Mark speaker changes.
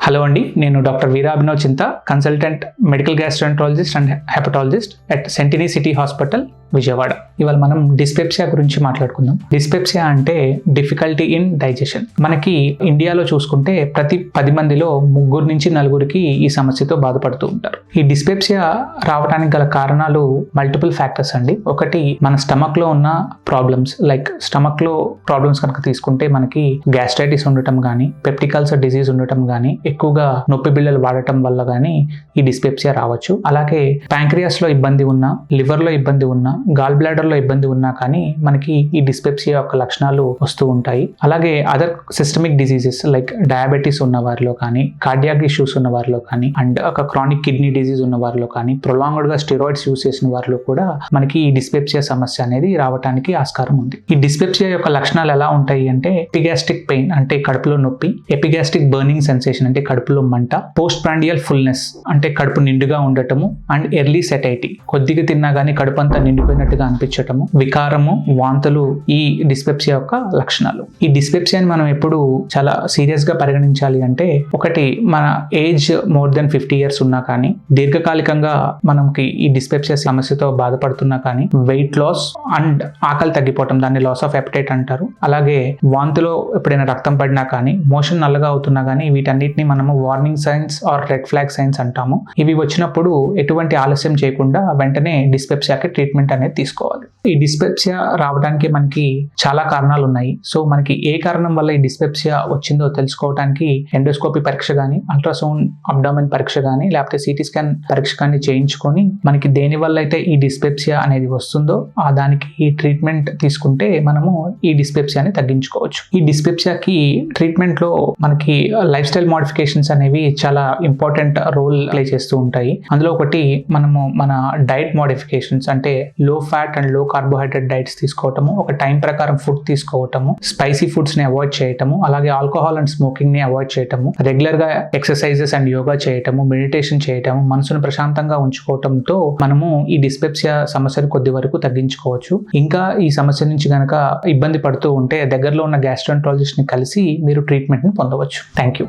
Speaker 1: Hello అండి, నేను doctor వీరా అభినవ్ చింత, consultant medical gastroenterologist and hepatologist at Sentini city hospital Vijayawada. ఇవాళ మనం డిస్పెప్సియా గురించి మాట్లాడుకుందాం. డిస్పెప్సియా అంటే డిఫికల్టీ ఇన్ డైజెషన్. మనకి ఇండియాలో చూసుకుంటే ప్రతి 10 మందిలో 3 నుంచి 4కి ఈ సమస్యతో బాధపడుతూ ఉంటారు. ఈ డిస్పెప్సియా రావడానికి గల కారణాలు మల్టిపుల్ ఫ్యాక్టర్స్ అండి. ఒకటి, మన స్టమక్ లో ఉన్న ప్రాబ్లమ్స్, లైక్ స్టమక్ లో ప్రాబ్లమ్స్ కనుక తీసుకుంటే మనకి గ్యాస్ట్రైటిస్ ఉండటం కానీ, పెప్టిక్ అల్సర్ డిసీజ్ ఉండటం కానీ, ఎక్కువగా నొప్పి బిళ్ళలు వాడటం వల్ల కానీ ఈ డిస్పెప్సియా రావచ్చు. అలాగే ప్యాంక్రియాస్ లో ఇబ్బంది ఉన్నా, లివర్ లో ఇబ్బంది ఉన్నా, గాల్ బ్లాడర్ లో ఇబ్బంది ఉన్నా కానీ మనకి ఈ డిస్పెప్సియా యొక్క లక్షణాలు వస్తూ ఉంటాయి. అలాగే other systemic diseases like diabetes ఉన్న వారిలో కానీ, కార్డియాక్ ఇష్యూస్ ఉన్న వారిలో కానీ, అండ్ ఒక క్రానిక్ కిడ్నీ డిసీజ్ ఉన్న వారిలో కానీ, ప్రొలాంగ్డ్ గా స్టెరాయిడ్స్ యూస్ చేసిన వారిలో కూడా మనకి ఈ డిస్పెప్సియా సమస్య అనేది రావడానికి ఆస్కారం ఉంది. ఈ డిస్పెప్సియా యొక్క లక్షణాలు ఎలా ఉంటాయి అంటే ఎపిగాస్ట్రిక్ పెయిన్ అంటే కడుపులో నొప్పి, ఎపిగాస్ట్రిక్ బర్నింగ్ సెన్సేషన్ అంటే కడుపులో మంట, పోస్ట్ ప్రాండియల్ ఫుల్నెస్ అంటే కడుపు నిండుగా ఉండటము, అండ్ ఎర్లీ సెటైటీ కొద్దిగా తిన్నా గానీ కడుపు అంతా నిండిపోయినట్టుగా అనిపించటము, వికారము, వాంతులు ఈ డిస్పెప్సియా యొక్క లక్షణాలు. ఈ డిస్పెప్సియాని మనం ఎప్పుడు చాలా సీరియస్ గా పరిగణించాలి అంటే, ఒకటి, మన ఏజ్ మోర్ దెన్ 50 years ఉన్నా కానీ, దీర్ఘకాలికంగా మనకి ఈ డిస్పెప్సియా సమస్యతో బాధపడుతున్నా కానీ, వెయిట్ లాస్ అండ్ ఆకలి తగ్గిపోవటం, దాన్ని లాస్ ఆఫ్ ఎపటైట్ అంటారు. అలాగే వాంతులో ఎప్పుడైనా రక్తం పడినా కానీ, మోషన్ నల్లగా అవుతున్నా కానీ, వీటన్నిటిని మనము warning signs or red flag signs అంటాము. ఇవి వచ్చినప్పుడు ఎటువంటి ఆలస్యం చేయకుండా వెంటనే డిస్పెప్సియాకి ట్రీట్మెంట్ అనేది తీసుకోవాలి. ఈ డిస్పెప్సియా రావడానికి మనకి చాలా కారణాలు ఉన్నాయి. సో మనకి ఏ కారణం వల్ల ఈ డిస్పెప్సియా వచ్చిందో తెలుసుకోవడానికి ఎండోస్కోపీ పరీక్ష కానీ, అల్ట్రాసౌండ్ అబ్డామిన్ పరీక్ష కానీ, లేకపోతే సిటీ స్కాన్ పరీక్ష కానీ చేయించుకొని మనకి దేని వల్ల అయితే ఈ డిస్పెప్సియా అనేది వస్తుందో ఆ దానికి ఈ ట్రీట్మెంట్ తీసుకుంటే మనము ఈ డిస్పెప్సియాని తగ్గించుకోవచ్చు. ఈ డిస్పెప్సియాకి ట్రీట్మెంట్ లో మనకి లైఫ్ స్టైల్ మోడిఫికేషన్స్ అనేవి చాలా ఇంపార్టెంట్ రోల్ ప్లే చేస్తూ ఉంటాయి. అందులో ఒకటి, మనము మన డైట్ మోడిఫికేషన్స్ అంటే లో ఫ్యాట్ అండ్ లో కార్బోహైడ్రేట్ డైట్స్ తీసుకోవటము, ఒక టైం ప్రకారం ఫుడ్ తీసుకోవటము, స్పైసీ ఫుడ్స్ ని అవాయిడ్ చేయటము, అలాగే ఆల్కహాల్ అండ్ స్మోకింగ్ ని అవాయిడ్ చేయటము, రెగ్యులర్ గా ఎక్సర్సైజెస్ అండ్ యోగా చేయటము, మెడిటేషన్ చేయటము, మనసును ప్రశాంతంగా ఉంచుకోవటంతో మనము ఈ డిస్పెప్సియా సమస్యను కొద్ది వరకు తగ్గించుకోవచ్చు. ఇంకా ఈ సమస్య నుంచి గనక ఇబ్బంది పడుతూ ఉంటే దగ్గరలో ఉన్న గ్యాస్ట్రాంట్రాలజిస్ట్ ని కలిసి మీరు ట్రీట్మెంట్ ని పొందవచ్చు. Thank you.